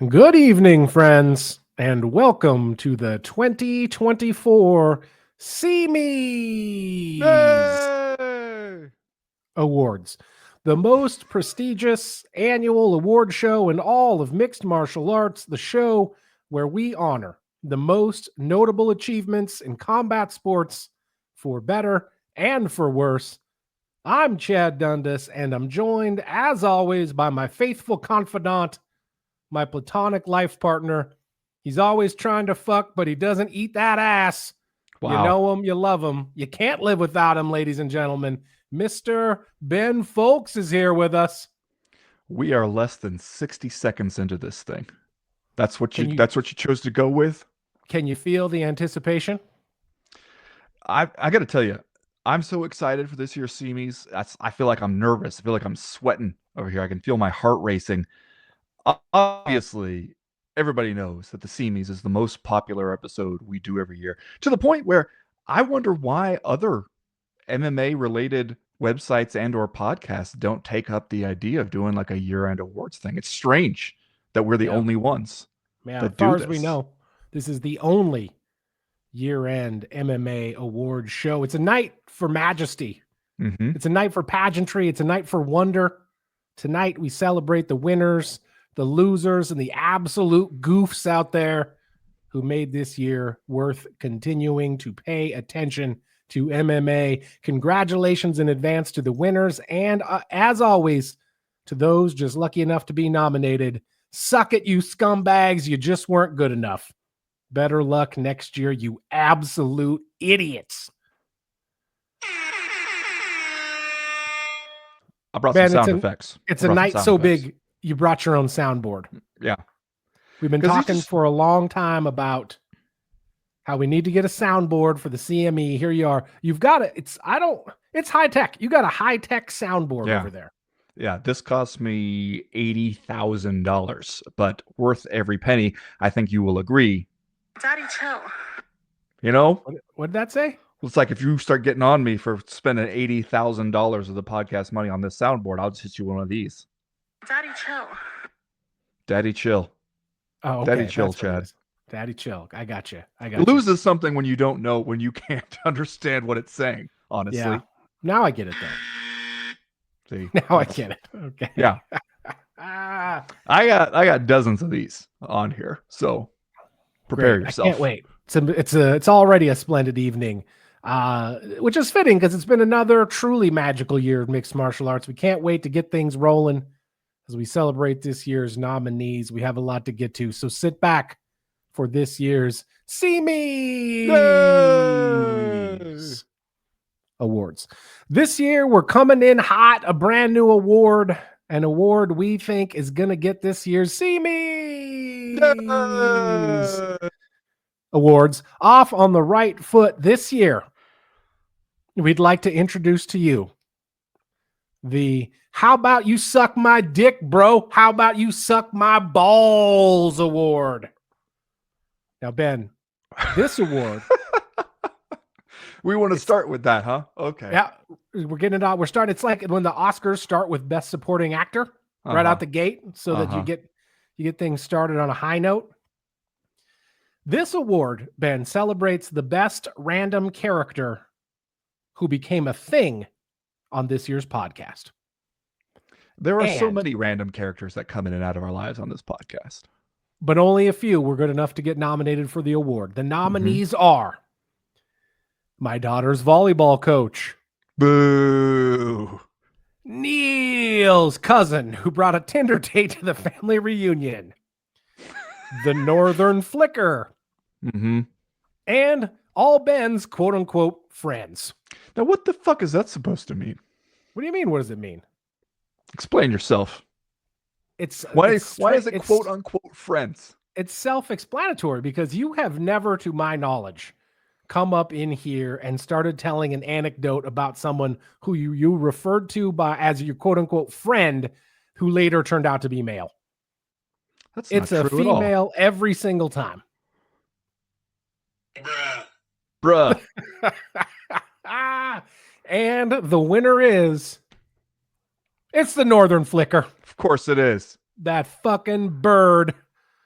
Good evening, friends, and welcome to the 2024 CMEeeeees Hey! Awards, the most prestigious annual award show in all of mixed martial arts, the show where we honor the most notable achievements in combat sports for better and for worse. I'm Chad Dundas, and I'm joined, as always, by my faithful confidant, my platonic life partner. He's always trying to fuck, but he doesn't eat that ass. Wow. You know him, you love him. You can't live without him, ladies and gentlemen. Mr. Ben Folks is here with us. We are less than 60 seconds into this thing. That's what you you chose to go with? Can you feel the anticipation? I got to tell you, I'm so excited for this year's CMEs. I feel like I'm nervous. I feel like I'm sweating over here. I can feel my heart racing. Obviously, everybody knows that the CMEs is the most popular episode we do every year, to the point where I wonder why other MMA related websites and or podcasts don't take up the idea of doing like a year-end awards thing. It's strange that we're the only ones Yeah, that as far do as we this. know, this is the only year-end MMA award show. It's a night for majesty. It's a night for pageantry. It's a night for wonder. Tonight we celebrate the winners, the losers, and the absolute goofs out there who made this year worth continuing to pay attention to MMA. Congratulations in advance to the winners, and as always, to those just lucky enough to be nominated. Suck it, you scumbags. You just weren't good enough. Better luck next year, you absolute idiots. I brought some sound effects. It's a night so big, you brought your own soundboard. Yeah. We've been talking for a long time about how we need to get a soundboard for the CME. Here you are. You've got it. It's high tech. You got a high tech soundboard over there. Yeah, this cost me $80,000, but worth every penny. I think you will agree. Daddy, chill. You know? What did that say? It's like if you start getting on me for spending $80,000 of the podcast money on this soundboard, I'll just hit you one of these. Daddy, chill. Daddy, chill. Oh, okay. Daddy, chill, Chad. Daddy, chill. I got you. It loses something when you don't know, when you can't understand what it's saying, honestly. Yeah. Now I get it, though. See? Now I get it. Okay. Yeah. I got dozens of these on here, so prepare yourself. I can't wait. It's already a splendid evening, which is fitting because it's been another truly magical year of mixed martial arts. We can't wait to get things rolling as we celebrate this year's nominees. We have a lot to get to, so sit back for this year's CMEeeeees Awards. This year, we're coming in hot, a brand new award, an award we think is going to get this year's CMEeeeees Awards off on the right foot this year. We'd like to introduce to you the How About You Suck My Dick, Bro? How About You Suck My Balls Award. Now, Ben, this award... We want to start with that, huh? Okay. Yeah, we're getting it out. We're starting. It's like when the Oscars start with Best Supporting Actor right out the gate, so that you get things started on a high note. This award, Ben, celebrates the best random character who became a thing on this year's podcast. There are so many random characters that come in and out of our lives on this podcast, but only a few were good enough to get nominated for the award. The nominees are my daughter's volleyball coach. Boo. Neil's cousin who brought a Tinder date to the family reunion. The Northern Flicker. And all Ben's quote unquote friends. Now, what the fuck is that supposed to mean? What do you mean? What does it mean? Explain yourself. Why is it quote unquote friends? It's self-explanatory because you have never, to my knowledge, come up in here and started telling an anecdote about someone who you referred to as your quote unquote friend who later turned out to be male. It's a female every single time. Bruh. And the winner is, it's the Northern Flicker. Of course it is. That fucking bird.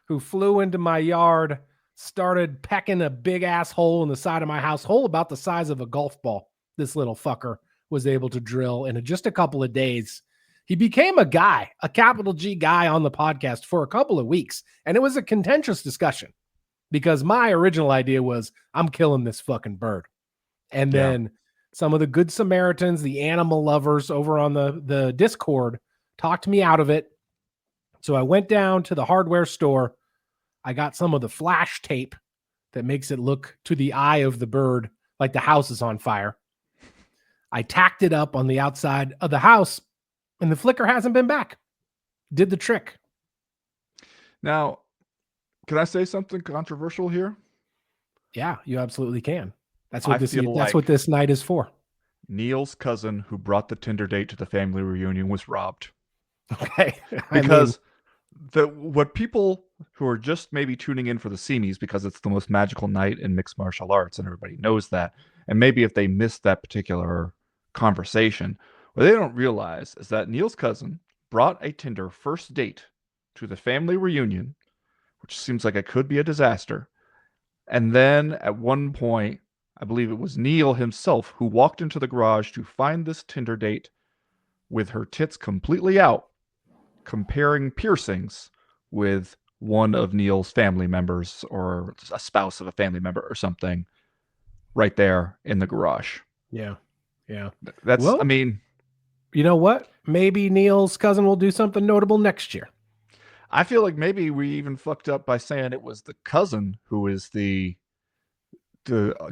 who flew into my yard, started pecking a big ass hole in the side of my house, hole about the size of a golf ball. This little fucker was able to drill in just a couple of days. He became a guy, a capital G guy on the podcast for a couple of weeks. And it was a contentious discussion because my original idea was I'm killing this fucking bird. And then some of the good Samaritans, the animal lovers over on the Discord talked me out of it. So I went down to the hardware store. I got some of the flash tape that makes it look to the eye of the bird like the house is on fire. I tacked it up on the outside of the house, and the flicker hasn't been back. Did the trick. Now, can I say something controversial here? Yeah, you absolutely can. That's what this night is for. Neil's cousin who brought the Tinder date to the family reunion was robbed. Okay. Because what people who are just maybe tuning in for the CMEeeees because it's the most magical night in mixed martial arts and everybody knows that. And maybe if they missed that particular conversation, what they don't realize is that Neil's cousin brought a Tinder first date to the family reunion, which seems like it could be a disaster. And then at one point, I believe it was Neil himself who walked into the garage to find this Tinder date with her tits completely out, comparing piercings with one of Neil's family members or a spouse of a family member or something right there in the garage. Yeah. Yeah. I mean, you know what? Maybe Neil's cousin will do something notable next year. I feel like maybe we even fucked up by saying it was the cousin who is the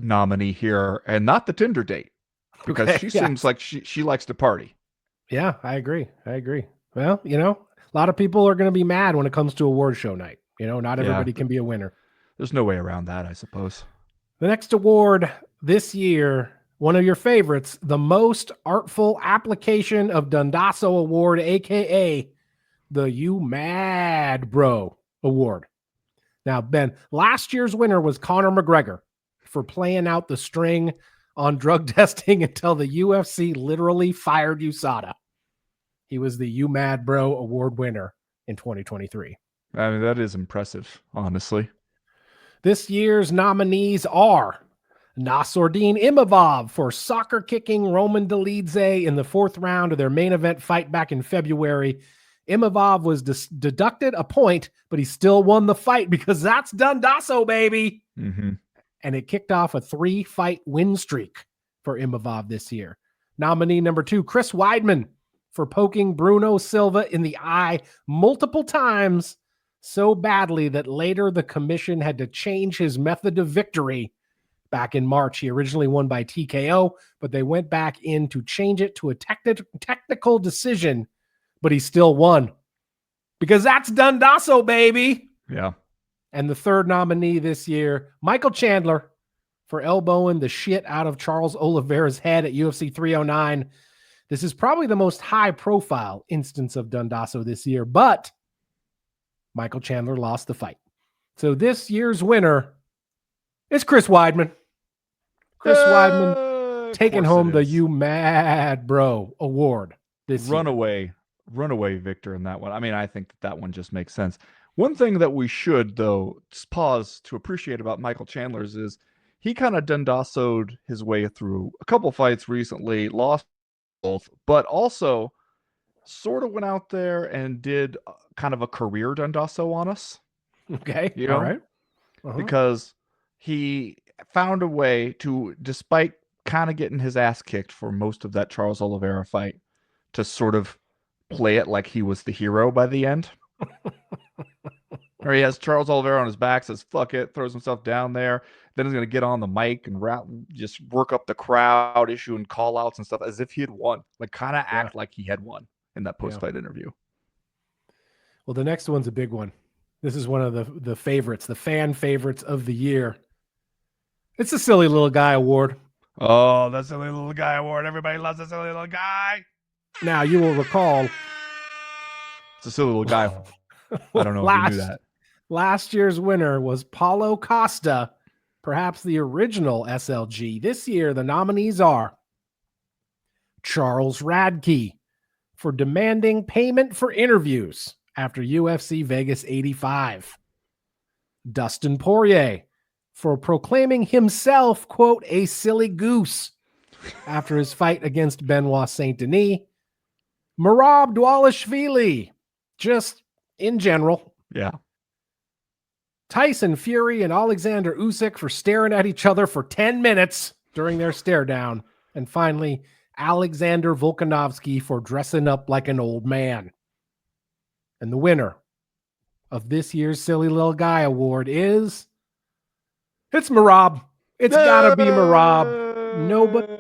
nominee here and not the Tinder date, because she seems like she likes to party. Yeah, I agree. Well, a lot of people are going to be mad when it comes to award show night. Not everybody can be a winner. There's no way around that, I suppose. The next award this year, one of your favorites, the most artful application of Dundasso Award, aka the You Mad Bro Award. Now, Ben, last year's winner was Conor McGregor for playing out the string on drug testing until the UFC literally fired USADA. He was the You Mad Bro Award winner in 2023. I mean, that is impressive, honestly. This year's nominees are Nassourdine Imavov for soccer kicking Roman Dolidze in the 4th round of their main event fight back in February. Imavov was deducted a point, but he still won the fight because that's Dundasso, baby. Mm-hmm. And it kicked off a 3-fight win streak for Imavov this year. Nominee number 2, Chris Weidman for poking Bruno Silva in the eye multiple times so badly that later the commission had to change his method of victory. Back in March, he originally won by TKO, but they went back in to change it to a technical decision, but he still won because that's Dundasso, baby. Yeah. And the 3rd nominee this year, Michael Chandler for elbowing the shit out of Charles Oliveira's head at UFC 309. This is probably the most high-profile instance of Dundasso this year, but Michael Chandler lost the fight. So this year's winner is Chris Weidman. Chris Weidman taking home the You Mad Bro Award this year. Runaway victor in that one. I mean, I think that one just makes sense. One thing that we should, though, pause to appreciate about Michael Chandler's is he kind of Dundasso'd his way through a couple fights recently, lost both, but also sort of went out there and did kind of a career Dundasso on us. Okay. All right. Because he found a way to, despite kind of getting his ass kicked for most of that Charles Oliveira fight, to sort of play it like he was the hero by the end. Or he has Charles Oliveira on his back, says fuck it, throws himself down there. Then he's going to get on the mic and just work up the crowd, issuing call outs and stuff as if he had won. Like kind of act like he had won in that post-fight interview. Well, the next one's a big one. This is one of the favorites, the fan favorites of the year. It's the Silly Little Guy Award. Oh, the Silly Little Guy Award. Everybody loves the Silly Little Guy. Now, you will recall. It's a Silly Little Guy. I don't know if you knew that. Last year's winner was Paulo Costa, perhaps the original SLG. This year, the nominees are Charles Radke for demanding payment for interviews after UFC Vegas 85. Dustin Poirier for proclaiming himself, quote, a silly goose after his fight against Benoit Saint Denis. Merab Dvalishvili, just in general. Yeah. Tyson Fury and Alexander Usyk for staring at each other for 10 minutes during their stare down. And finally, Alexander Volkanovski for dressing up like an old man. And the winner of this year's Silly Little Guy Award is... it's Merab. It's gotta be Merab. Nobody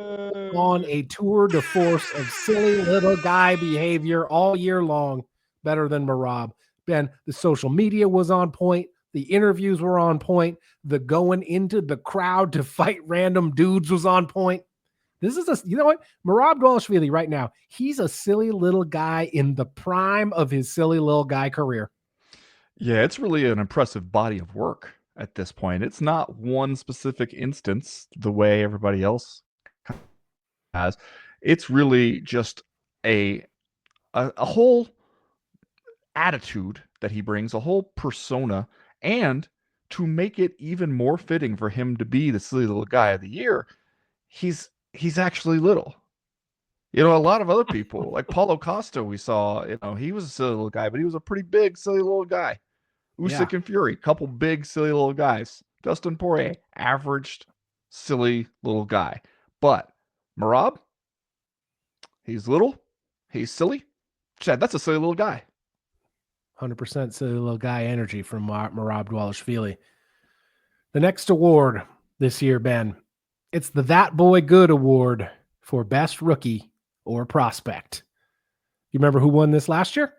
on a tour de force of silly little guy behavior all year long better than Merab. Ben, the social media was on point. The interviews were on point. The going into the crowd to fight random dudes was on point. This is you know what? Merab Dvalishvili right now, he's a silly little guy in the prime of his silly little guy career. Yeah, it's really an impressive body of work at this point. It's not one specific instance the way everybody else has. It's really just a whole attitude that he brings, a whole persona, and to make it even more fitting for him to be the silly little guy of the year, he's actually little. You know, a lot of other people, like Paulo Costa, we saw, you know, he was a silly little guy, but he was a pretty big, silly little guy. Usyk and Fury, couple big, silly little guys. Dustin Poirier, averaged, silly little guy. But Merab, he's little, he's silly. Chad, that's a silly little guy. 100% silly little guy energy from Merab Dvalishvili. The next award this year, Ben, it's the That Boy Good Award for Best Rookie or Prospect. You remember who won this last year?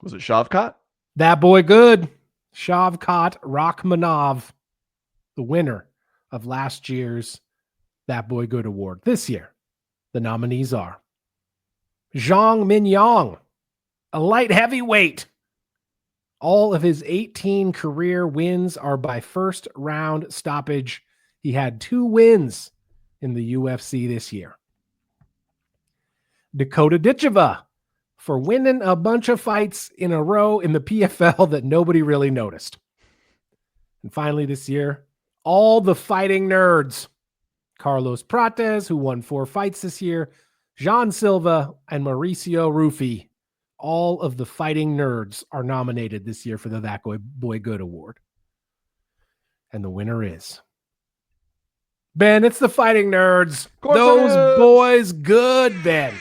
Was it Shavkat? That boy good. Shavkat Rachmanov, the winner of last year's That Boy Good Award. This year, the nominees are Zhang Minyang, a light heavyweight. All of his 18 career wins are by first round stoppage. He had 2 wins in the UFC this year. Dakota Ditcheva for winning a bunch of fights in a row in the PFL that nobody really noticed. And finally this year, all the fighting nerds. Carlos Prates, who won 4 fights this year, Jean Silva, and Mauricio Rufy. All of the fighting nerds are nominated this year for the That Boy Good Award. And the winner is... Ben, it's the fighting nerds. Those boys good, Ben.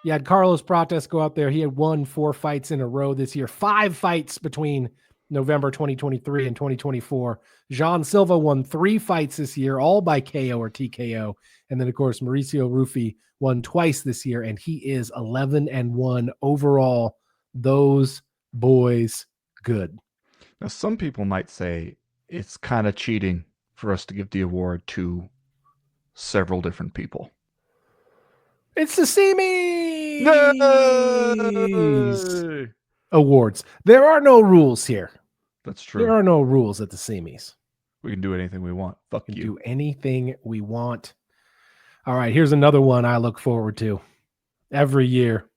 You had Carlos Prates go out there. He had won 4 fights in a row this year. 5 fights between November 2023 and 2024. Jean Silva won 3 fights this year, all by KO or TKO. And then, of course, Mauricio Rufy won twice this year, and he is 11-1 overall. Those boys good. Now, some people might say it's kind of cheating for us to give the award to several different people. It's the CMEeeeees Awards. There are no rules here. That's true. There are no rules at the CMEeeees. We can do anything we want. Fuck you. Do anything we want. All right, here's another one I look forward to every year.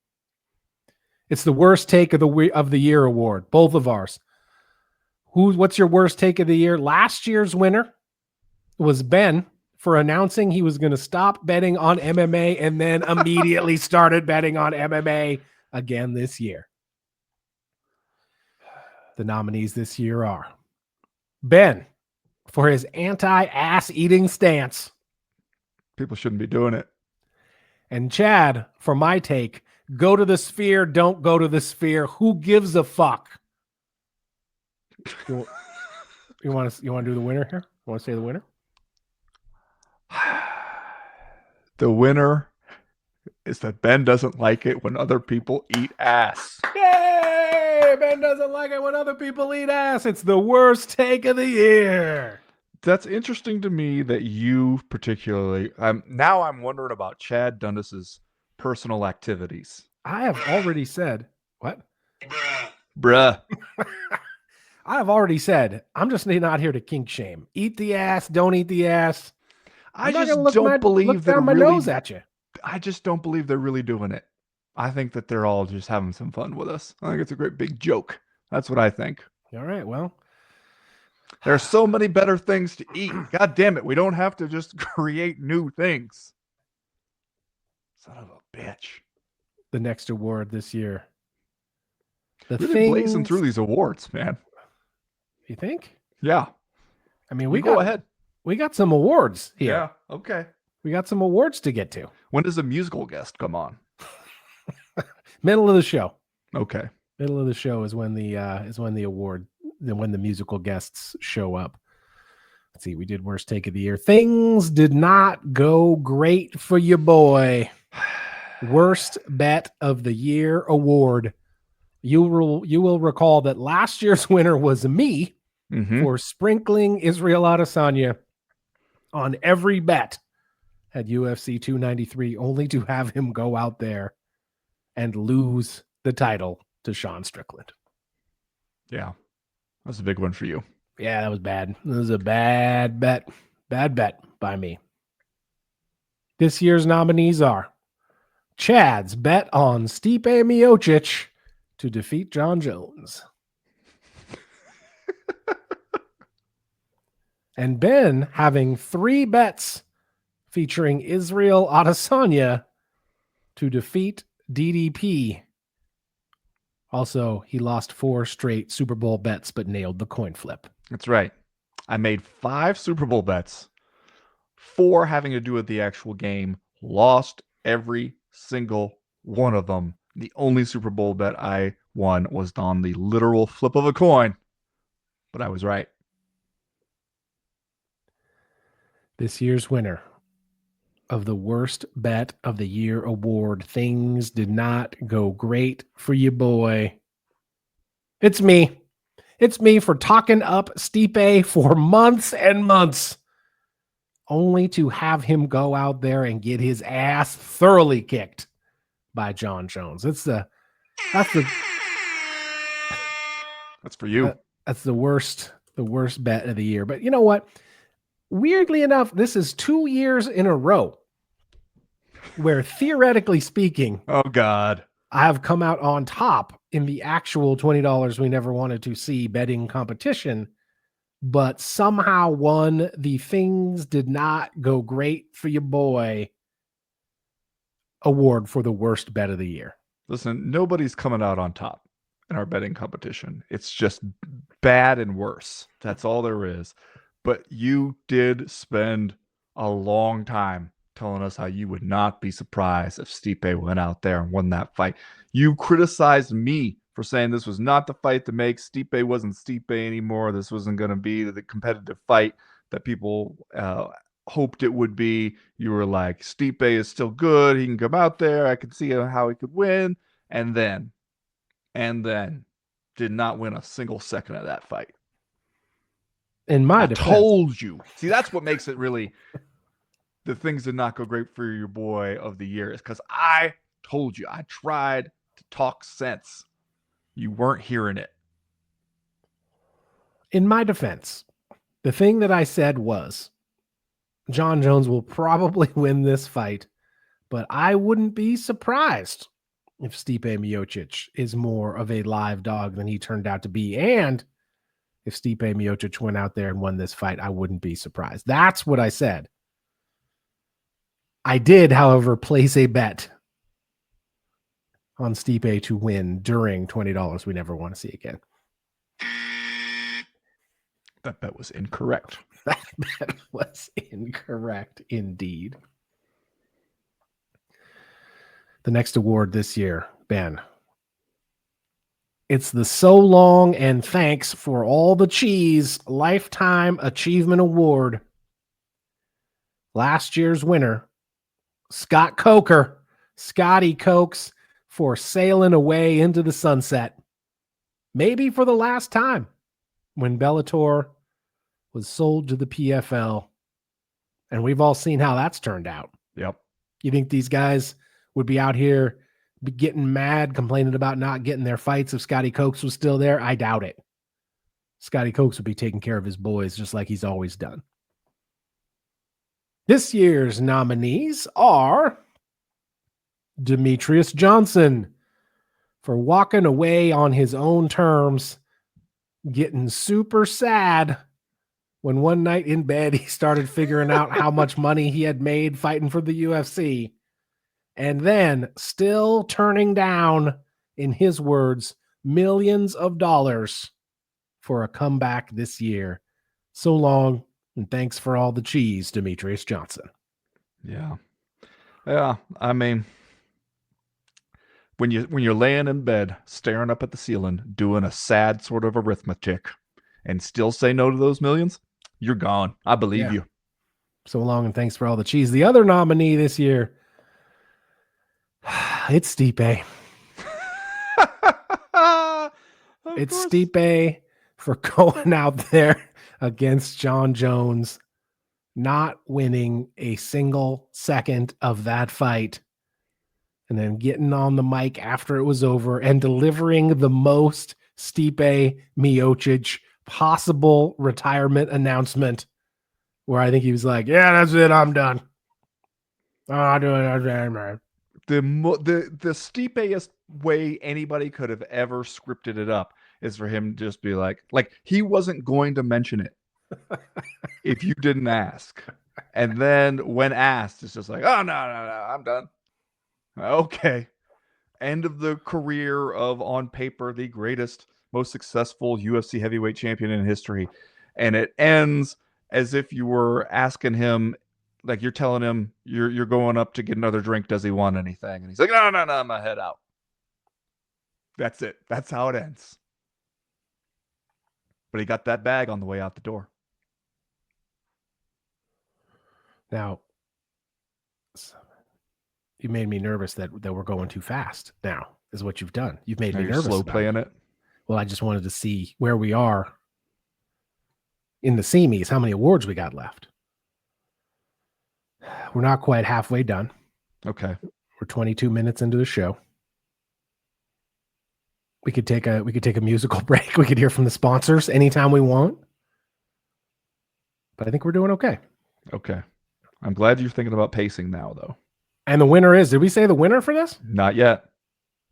It's the worst take of the year award, both of ours. What's your worst take of the year? Last year's winner was Ben for announcing he was going to stop betting on MMA and then immediately started betting on MMA again this year. The nominees this year are Ben for his anti-ass eating stance. People shouldn't be doing it. And Chad, for my take, go to the sphere, don't go to the sphere. Who gives a fuck? You want to do the winner here? You want to say the winner? The winner is that Ben doesn't like it when other people eat ass. Yay! Ben doesn't like it when other people eat ass. It's the worst take of the year. That's interesting to me that you particularly... now I'm wondering about Chad Dundas's personal activities. I have already said... What? Bruh. I have already said, I'm just not here to kink shame. Eat the ass, don't eat the ass. I just don't believe they're my really... nose at you. I just don't believe they're really doing it. I think that they're all just having some fun with us. I think it's a great big joke. That's what I think. All right, well. There are so many better things to eat. God damn it. We don't have to just create new things. Son of a bitch. The next award this year. Really blazing through these awards, man. You think? Yeah. I mean, we go ahead. We got some awards here. Yeah. Okay. We got some awards to get to. When does a musical guest come on? Middle of the show. Okay. Middle of the show is when the musical guests show up. Let's see. We did worst take of the year. Things did not go great for your boy. Worst bet of the year award. You will recall that last year's winner was me for sprinkling Israel Adesanya on every bet at UFC 293, only to have him go out there and lose the title to Sean Strickland. Yeah. That's a big one for you. Yeah, that was bad. It was a bad bet. Bad bet by me. This year's nominees are Chad's bet on Stipe Miocic to defeat John Jones. And Ben having 3 bets featuring Israel Adesanya to defeat DDP. Also, he lost 4 straight Super Bowl bets, but nailed the coin flip. That's right. I made 5 Super Bowl bets, 4 having to do with the actual game, lost every single one of them. The only Super Bowl bet I won was on the literal flip of a coin, but I was right. This year's winner of the worst bet of the year award. Things did not go great for you, boy. It's me. It's me for talking up Stipe for months and months, only to have him go out there and get his ass thoroughly kicked by John Jones. That's for you. That's the worst bet of the year. But you know what? Weirdly enough, this is 2 years in a row where, theoretically speaking, oh God, I have come out on top in the actual $20 we never wanted to see betting competition, but somehow won the things did not go great for your boy award for the worst bet of the year. Listen, nobody's coming out on top in our betting competition. It's just bad and worse. That's all there is. But you did spend a long time telling us how you would not be surprised if Stipe went out there and won that fight. You criticized me for saying this was not the fight to make. Stipe wasn't Stipe anymore. This wasn't going to be the competitive fight that people hoped it would be. You were like, Stipe is still good. He can come out there. I can see how he could win. And then did not win a single second of that fight. In my I defense, told you. See, that's what makes it really the things did not go great for your boy of the year, is because I told you. I tried to talk sense. You weren't hearing it. In my defense, the thing that I said was John Jones will probably win this fight, but I wouldn't be surprised if Stipe Miocic is more of a live dog than he turned out to be. And if Stipe Miocic went out there and won this fight, I wouldn't be surprised. That's what I said. I did, however, place a bet on Stipe to win during $20 we never want to see again. That bet was incorrect. That bet was incorrect indeed. The next award this year, Ben. It's the So Long and Thanks for All the Cheese Lifetime Achievement Award. Last year's winner, Scott Coker, Scotty Cokes, for sailing away into the sunset. Maybe for the last time, when Bellator was sold to the PFL. And we've all seen how that's turned out. Yep. You think these guys would be out here be getting mad, complaining about not getting their fights if Scotty Cokes was still there? I doubt it. Scotty Cokes would be taking care of his boys just like he's always done. This year's nominees are Demetrius Johnson for walking away on his own terms getting super sad when one night in bed he started figuring out how much money he had made fighting for the UFC. And then still turning down, in his words, millions of dollars for a comeback this year. So long, and thanks for all the cheese, Demetrius Johnson. Yeah. Yeah, I mean, when you're laying in bed, staring up at the ceiling, doing a sad sort of arithmetic, and still say no to those millions, you're gone. I believe you. So long, and thanks for all the cheese. The other nominee this year, it's Stipe. It's Stipe for going out there against John Jones, not winning a single second of that fight, and then getting on the mic after it was over and delivering the most Stipe Miocic possible retirement announcement, where I think he was like, "Yeah, that's it, I'm done. I'm doing it." The Stipe-est way anybody could have ever scripted it up is for him to just be like he wasn't going to mention it if you didn't ask. And then when asked, it's just like, oh, no, I'm done. Okay. End of the career of, on paper, the greatest, most successful UFC heavyweight champion in history. And it ends as if you were asking him, like you're telling him you're going up to get another drink. Does he want anything? And he's like, no, I'm gonna head out. That's it. That's how it ends. But he got that bag on the way out the door. Now, you made me nervous that we're going too fast. Now is what you've done. You've made me nervous. Slow playing it. Well, I just wanted to see where we are in the CMEeeees, how many awards we got left. We're not quite halfway done. Okay. We're 22 minutes into the show. We could take a musical break. We could hear from the sponsors anytime we want. But I think we're doing okay. Okay. I'm glad you're thinking about pacing now, though. And the winner is, did we say the winner for this? Not yet.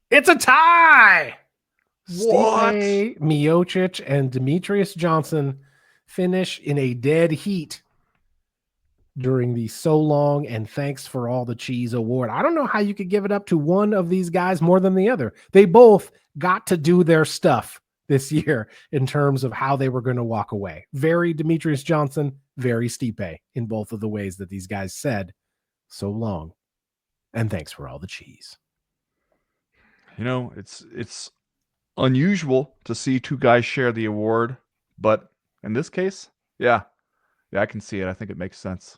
It's a tie. What? Stipe Miocic and Demetrius Johnson finish in a dead heat during the So Long and Thanks for All the Cheese award. I don't know how you could give it up to one of these guys more than the other. They both got to do their stuff this year in terms of how they were going to walk away. Very Demetrius Johnson, very Stipe in both of the ways that these guys said, so long, and thanks for all the cheese. You know, it's unusual to see two guys share the award, but in this case, yeah, I can see it. I think it makes sense.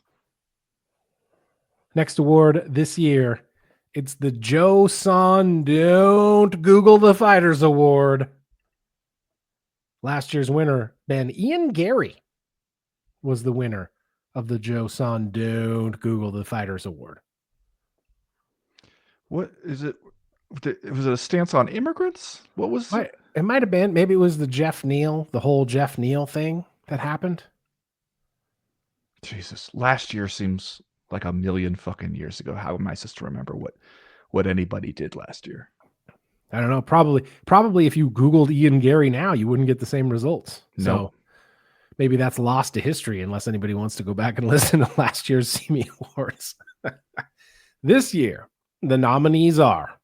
Next award this year, it's the Joe Son Don't Google the Fighters Award. Last year's winner, Ian Gary, was the winner of the Joe Son Don't Google the Fighters Award. What is it? Was it a stance on immigrants? What was it? It might have been. Maybe it was the whole Jeff Neal thing that happened. Jesus, last year seems like a million fucking years ago. How am I supposed to remember what anybody did last year? I don't know. Probably if you Googled Ian Gary now, you wouldn't get the same results. No. So maybe that's lost to history unless anybody wants to go back and listen to last year's CMEeeeees Awards. This year, the nominees are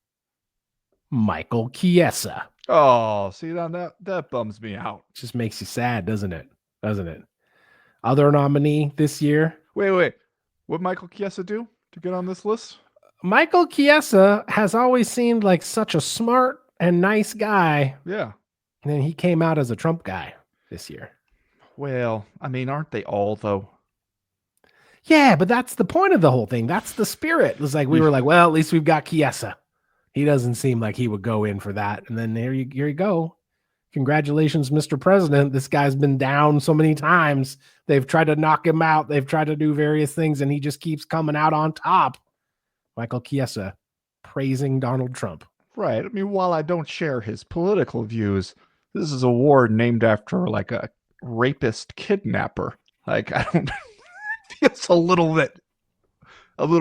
Michael Chiesa. Oh, see, that bums me out. Just makes you sad, doesn't it? Other nominee this year. Wait. What Michael Chiesa do to get on this list? Michael Chiesa has always seemed like such a smart and nice guy. Yeah. And then he came out as a Trump guy this year. Well, I mean, aren't they all, though? Yeah, but that's the point of the whole thing. That's the spirit. It was like, we were like, well, at least we've got Chiesa. He doesn't seem like he would go in for that. And then here you go. Congratulations, Mr. President. This guy's been down so many times. They've tried to knock him out. They've tried to do various things, and he just keeps coming out on top. Michael Chiesa praising Donald Trump. Right. I mean, while I don't share his political views, this is a award named after like a rapist kidnapper. Like, I don't feels a little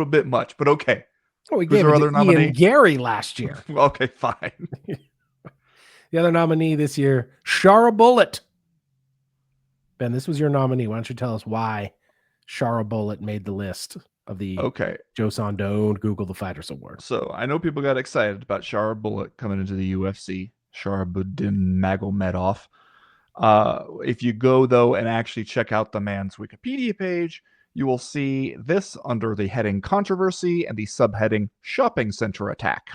bit much, but okay. Well, we gave it to Ian Gary last year. Okay, fine. The other nominee this year, Shara Bullet. Ben, this was your nominee. Why don't you tell us why Shara Bullet made the list of the Joseon Don't Google the Fighters Award? So I know people got excited about Shara Bullet coming into the UFC. Sharabudin Magomedov. If you go, though, and actually check out the man's Wikipedia page, you will see this under the heading Controversy and the subheading Shopping Center Attack.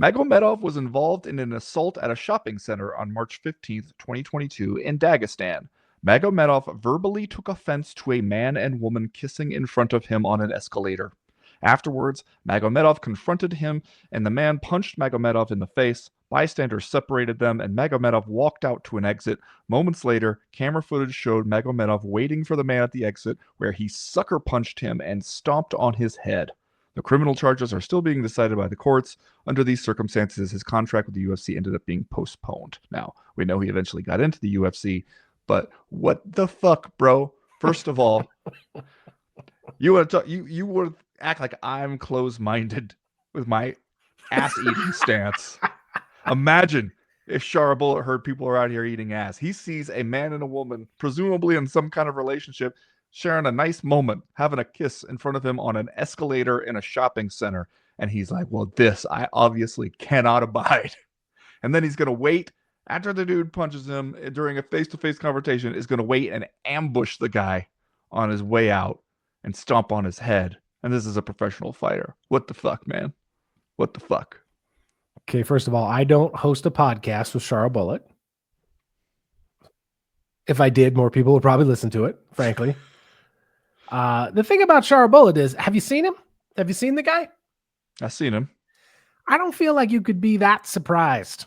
Magomedov was involved in an assault at a shopping center on March 15th, 2022 in Dagestan. Magomedov verbally took offense to a man and woman kissing in front of him on an escalator. Afterwards, Magomedov confronted him, and the man punched Magomedov in the face. Bystanders separated them, and Magomedov walked out to an exit. Moments later, camera footage showed Magomedov waiting for the man at the exit, where he sucker punched him and stomped on his head. The criminal charges are still being decided by the courts. Under these circumstances, his contract with the UFC ended up being postponed. Now, we know he eventually got into the UFC, but what the fuck, bro? First of all, you want to talk, you would act like I'm closed-minded with my ass-eating stance. Imagine if Shara Bullet heard people are out here eating ass. He sees a man and a woman, presumably in some kind of relationship, sharing a nice moment, having a kiss in front of him on an escalator in a shopping center. And he's like, well, this I obviously cannot abide. And then he's going to wait after the dude punches him during a face-to-face confrontation, is going to wait and ambush the guy on his way out and stomp on his head. And this is a professional fighter. What the fuck, man? What the fuck? Okay, first of all, I don't host a podcast with Shara Bullet. If I did, more people would probably listen to it, frankly. The thing about Shara Bullet is, have you seen him? Have you seen the guy? I've seen him. I don't feel like you could be that surprised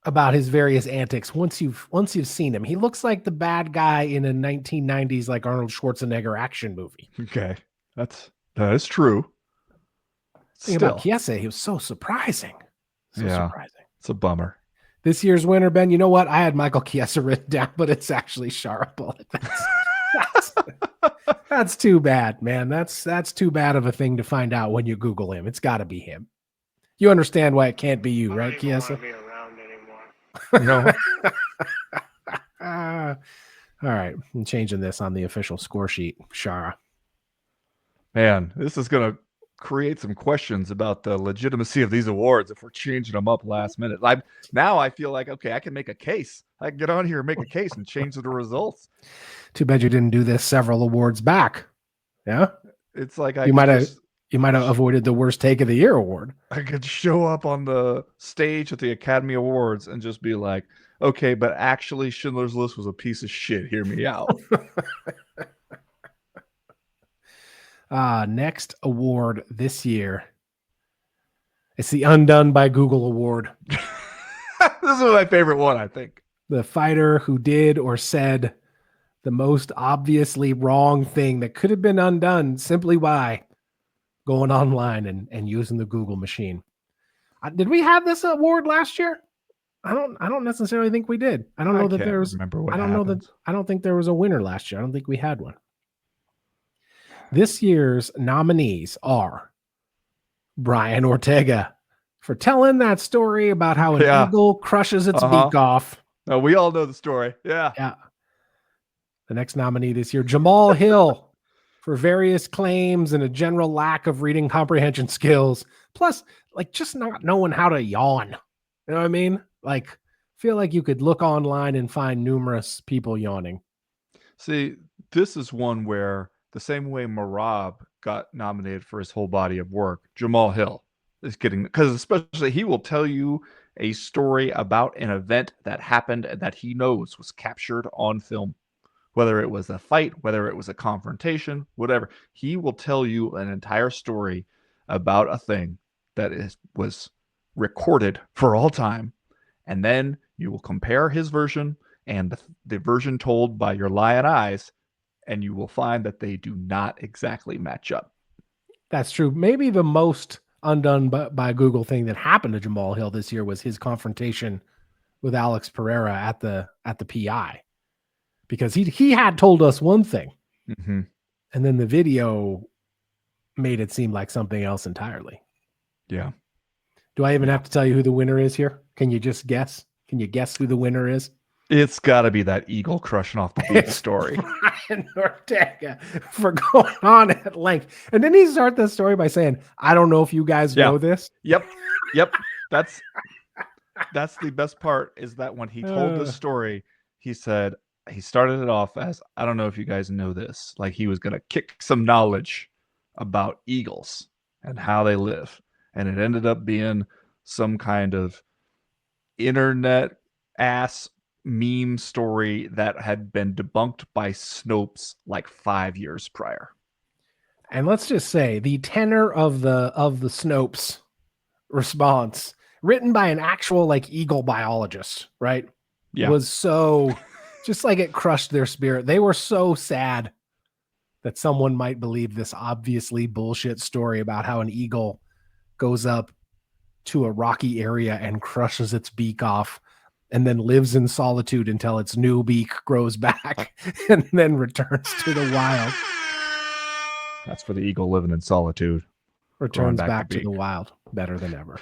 about his various antics once you've seen him. He looks like the bad guy in a 1990s like Arnold Schwarzenegger action movie. Okay, that is true. Think about Chiesa, he was so surprising. Surprising. It's a bummer. This year's winner, Ben, you know what? I had Michael Chiesa written down, but it's actually Shara Bullet. That's too bad, man. That's too bad of a thing to find out when you Google him. It's got to be him. You understand why it can't be you, right, Chiesa? No. All right, I'm changing this on the official score sheet. Shara. Man, this is going to create some questions about the legitimacy of these awards if we're changing them up last minute. Now I feel like, okay, I can make a case. I can get on here and make a case and change the results. Too bad you didn't do this several awards back. Yeah? It's like you might have avoided the worst take of the year award. I could show up on the stage at the Academy Awards and just be like, okay, but actually Schindler's List was a piece of shit. Hear me out. Next award this year. It's the Undone by Google award. This is my favorite one, I think. The fighter who did or said the most obviously wrong thing that could have been undone simply by going online and using the Google machine. Did we have this award last year? I don't necessarily think we did. I don't know that there was. I don't think there was a winner last year. I don't think we had one. This year's nominees are Brian Ortega for telling that story about how an eagle crushes its beak off. Oh, we all know the story. Yeah. The next nominee this year, Jamal Hill, for various claims and a general lack of reading comprehension skills. Plus, like, just not knowing how to yawn. You know what I mean? Like, feel like you could look online and find numerous people yawning. See, this is one where the same way Marab got nominated for his whole body of work, Jamal Hill is getting, because especially he will tell you a story about an event that happened and that he knows was captured on film. Whether it was a fight, whether it was a confrontation, whatever. He will tell you an entire story about a thing that was recorded for all time. And then you will compare his version and the version told by your lion eyes, and you will find that they do not exactly match up. That's true. Maybe the most undone by Google thing that happened to Jamal Hill this year was his confrontation with Alex Pereira at the PI. Because he had told us one thing, and then the video made it seem like something else entirely. Yeah. Do I even have to tell you who the winner is here? Can you just guess? Can you guess who the winner is? It's got to be that eagle crushing off the beach story. Brian Ortega for going on at length. And then he starts the story by saying, I don't know if you guys know this. Yep. That's the best part, is that when he told this story, he said, he started it off as, I don't know if you guys know this. Like he was going to kick some knowledge about eagles and how they live. And it ended up being some kind of internet ass meme story that had been debunked by Snopes like 5 years prior. And let's just say the tenor of the Snopes response, written by an actual like eagle biologist, right? Yeah. Was so just like it crushed their spirit. They were so sad that someone might believe this obviously bullshit story about how an eagle goes up to a rocky area and crushes its beak off and then lives in solitude until its new beak grows back and then returns to the wild. That's for the eagle living in solitude. Returns back to the wild better than ever.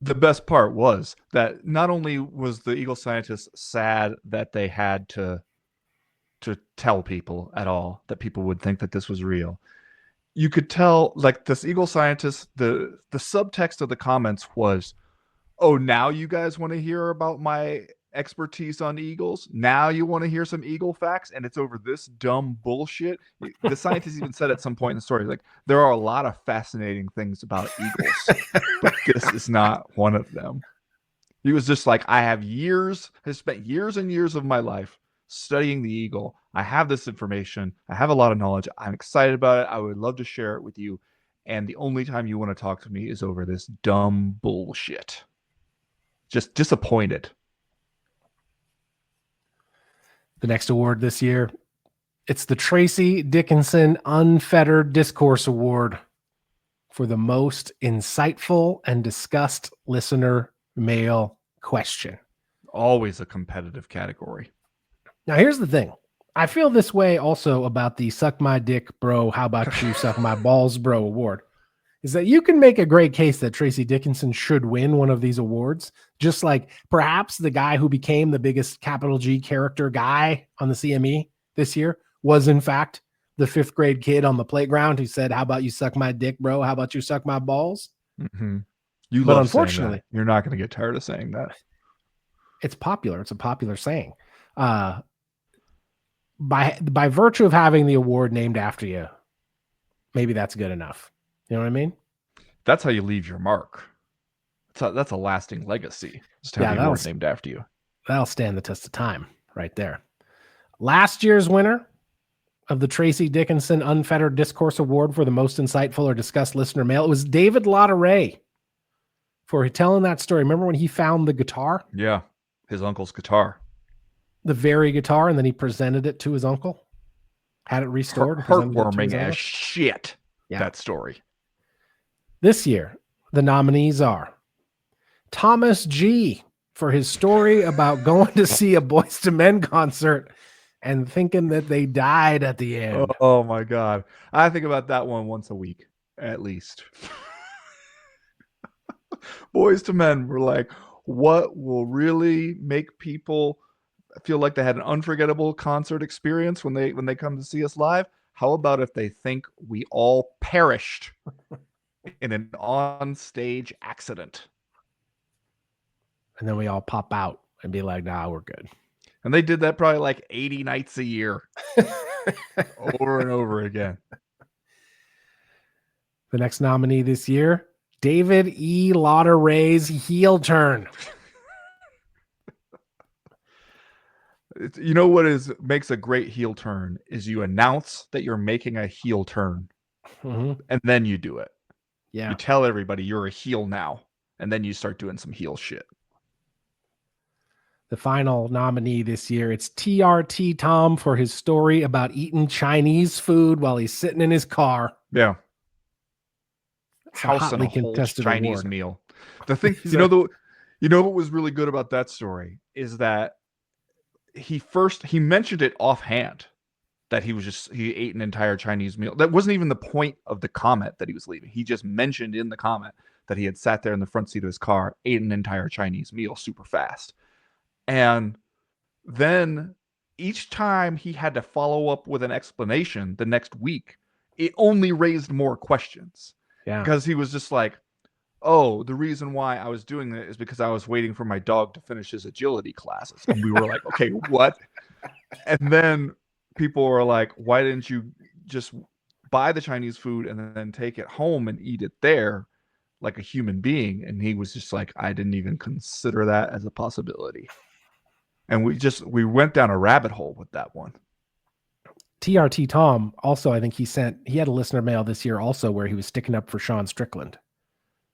The best part was that not only was the eagle scientist sad that they had to tell people at all, that people would think that this was real. You could tell, like, this eagle scientist, the subtext of the comments was, oh, now you guys want to hear about my expertise on eagles? Now you want to hear some eagle facts, and it's over this dumb bullshit? The scientist even said at some point in the story, like, there are a lot of fascinating things about eagles, but this is not one of them. He was just like, I have spent years and years of my life studying the eagle. I have this information. I have a lot of knowledge. I'm excited about it. I would love to share it with you. And the only time you want to talk to me is over this dumb bullshit. Just disappointed. The next award this year, it's the Tracy Dickinson Unfettered Discourse Award for the most insightful and discussed listener mail question. Always a competitive category. Now, here's the thing. I feel this way also about the Suck My Dick, Bro, How About You Suck My Balls, Bro award. Is that you can make a great case that Tracy Dickinson should win one of these awards, just like perhaps the guy who became the biggest capital G character guy on the CME this year was in fact the 5th grade kid on the playground who said, how about you suck my dick, bro? How about you suck my balls? Mm-hmm. But unfortunately, saying that. You're not going to get tired of saying that. It's popular. It's a popular saying. By virtue of having the award named after you, maybe that's good enough. You know what I mean? That's how you leave your mark. That's a lasting legacy. Just to have the award named after you. That'll stand the test of time right there. Last year's winner of the Tracy Dickinson Unfettered Discourse Award for the most insightful or discussed listener mail, it was David Lauderay for telling that story. Remember when he found the guitar? Yeah, his uncle's guitar. The very guitar, and then he presented it to his uncle. Had it restored. Heartwarming as shit, that story. This year, the nominees are Thomas G. for his story about going to see a Boyz II Men concert and thinking that they died at the end. Oh my God. I think about that one once a week, at least. Boyz II Men were like, what will really make people feel like they had an unforgettable concert experience when they come to see us live? How about if they think we all perished in an on-stage accident? And then we all pop out and be like, nah, we're good. And they did that probably like 80 nights a year. Over and over again. The next nominee this year, David E. Lauderay's heel turn. You know what makes a great heel turn is you announce that you're making a heel turn, and then you do it. Yeah. You tell everybody you're a heel now, and then you start doing some heel shit. The final nominee this year, it's TRT Tom for his story about eating Chinese food while he's sitting in his car. Yeah. House and a whole Chinese award. meal. The thing, you know what was really good about that story is that he mentioned it offhand. that he ate an entire Chinese meal. That wasn't even the point of the comment that he was leaving. He just mentioned in the comment that he had sat there in the front seat of his car, ate an entire Chinese meal super fast. And then each time he had to follow up with an explanation the next week, it only raised more questions. Yeah. Because he was just like, oh, the reason why I was doing that is because I was waiting for my dog to finish his agility classes. And we were like, okay, what? And then people were like, why didn't you just buy the Chinese food and then take it home and eat it there like a human being? And he was just like, I didn't even consider that as a possibility. And we went down a rabbit hole with that one. TRT Tom also, I think he had a listener mail this year also where he was sticking up for Sean Strickland.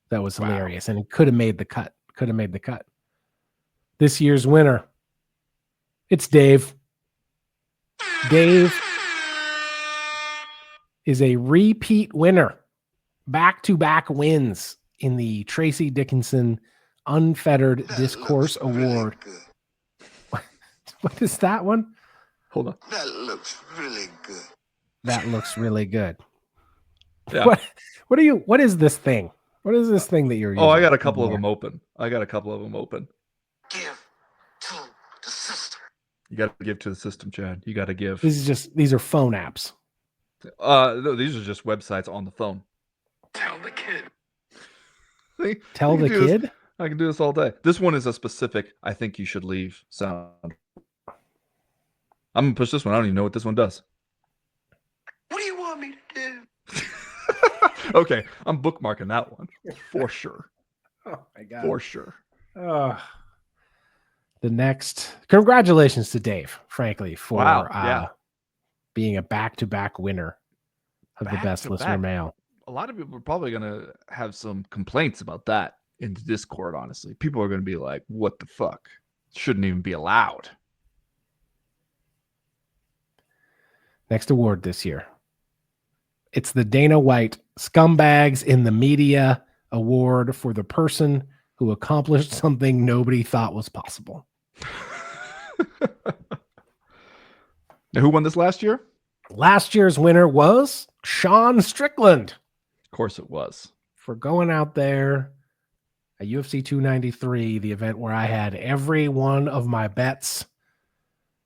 That was hilarious. And it could have made the cut. This year's winner, it's Dave. Dave is a repeat winner. Back-to-back wins in the Tracy Dickinson Unfettered Discourse Award. What is that one? Hold on. That looks really good. That looks really good. Yeah. What is this thing? What is this thing that you're using? Oh, I got a couple of them open. Give to the system. You got to give to the system, Chad. You got to give. These are phone apps. No, these are just websites on the phone. Tell the kid. See? Tell the kid? I can do this all day. This one is a specific, I think you should leave sound. I'm going to push this one. I don't even know what this one does. What do you want me to do? Okay, I'm bookmarking that one for sure. Oh my God. For sure. The next, congratulations to Dave, frankly, for being a back-to-back winner of the best listener mail. A lot of people are probably going to have some complaints about that in the Discord, honestly. People are going to be like, what the fuck? Shouldn't even be allowed. Next award this year. It's the Dana White Scumbags in the Media Award for the person who accomplished something nobody thought was possible. Now, who won this last year? Last year's winner was Sean Strickland. Of course it was. For going out there at UFC 293, the event where I had every one of my bets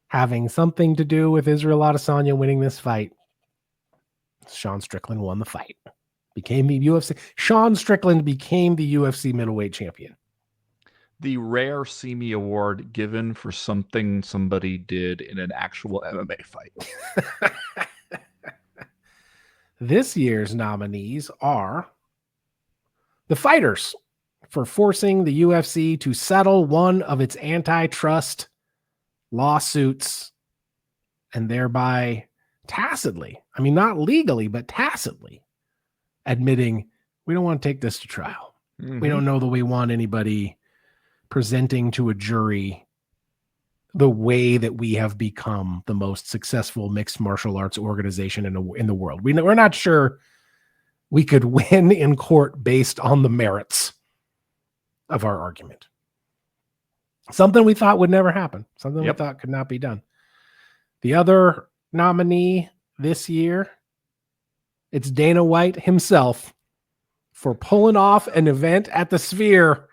having something to do with Israel Adesanya winning this fight. Sean Strickland won the fight. Sean Strickland became the UFC middleweight champion. The rare CME award given for something somebody did in an actual MMA fight. This year's nominees are the Fighters for forcing the UFC to settle one of its antitrust lawsuits and thereby tacitly, I mean, not legally, but tacitly admitting we don't want to take this to trial. Mm-hmm. We don't know that we want anybody presenting to a jury the way that we have become the most successful mixed martial arts organization in the world. We're not sure we could win in court based on the merits of our argument. Something we thought would never happen. Something we thought could not be done. The other nominee this year, it's Dana White himself for pulling off an event at the Sphere.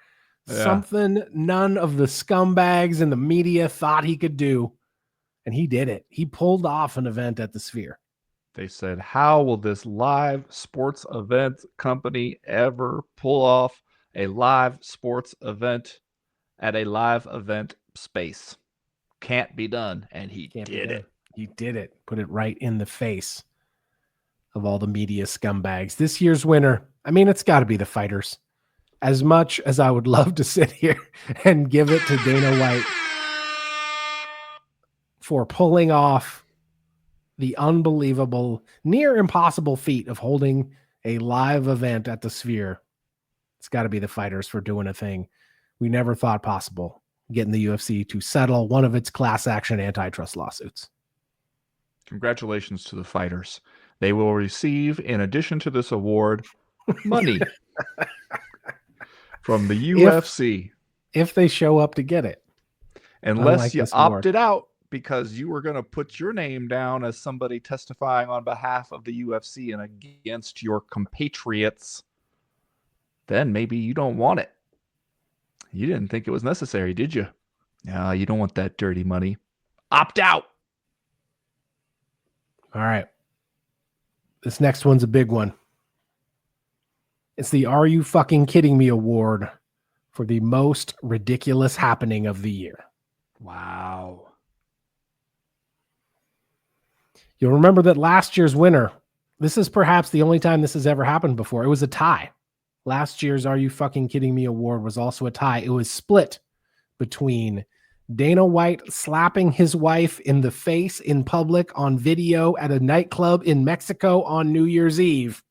Yeah. Something none of the scumbags in the media thought he could do. And he did it. He pulled off an event at the Sphere. They said, how will this live sports event company ever pull off a live sports event at a live event space? Can't be done. And he did it. He did it. Put it right in the face of all the media scumbags. This year's winner, I mean, it's got to be the Fighters. As much as I would love to sit here and give it to Dana White for pulling off the unbelievable, near impossible feat of holding a live event at the Sphere, it's got to be the Fighters for doing a thing we never thought possible, getting the UFC to settle one of its class action antitrust lawsuits. Congratulations to the Fighters. They will receive, in addition to this award, money from the UFC. If they show up to get it. Unless you opted out because you were going to put your name down as somebody testifying on behalf of the UFC and against your compatriots, then maybe you don't want it. You didn't think it was necessary, did you? No, you don't want that dirty money. Opt out. All right. This next one's a big one. It's the Are You Fucking Kidding Me award for the most ridiculous happening of the year. Wow. You'll remember that last year's winner, this is perhaps the only time this has ever happened before. It was a tie. Last year's Are You Fucking Kidding Me award was also a tie. It was split between Dana White slapping his wife in the face in public on video at a nightclub in Mexico on New Year's Eve,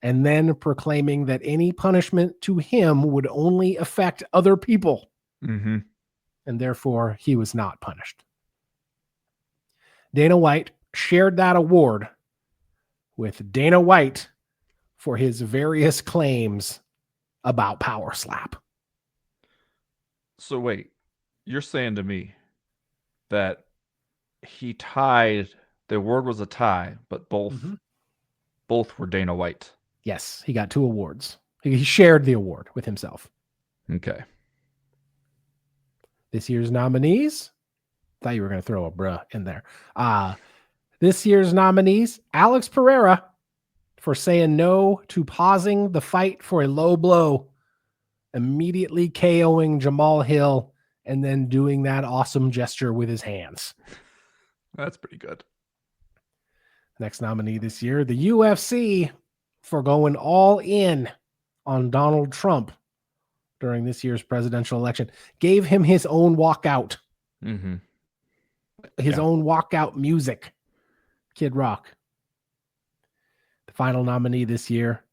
and then proclaiming that any punishment to him would only affect other people. Mm-hmm. And therefore he was not punished. Dana White shared that award with Dana White for his various claims about power slap. So wait, you're saying to me that he tied, the award was a tie, but both were Dana White. Yes, he got 2 awards. He shared the award with himself. Okay. This year's nominees, thought you were going to throw a bruh in there. This year's nominees, Alex Pereira for saying no to pausing the fight for a low blow, immediately KOing Jamal Hill, and then doing that awesome gesture with his hands. That's pretty good. Next nominee this year, the UFC for going all in on Donald Trump during this year's presidential election. Gave him his own walkout. Mm-hmm. His own walkout music. Kid Rock. The final nominee this year,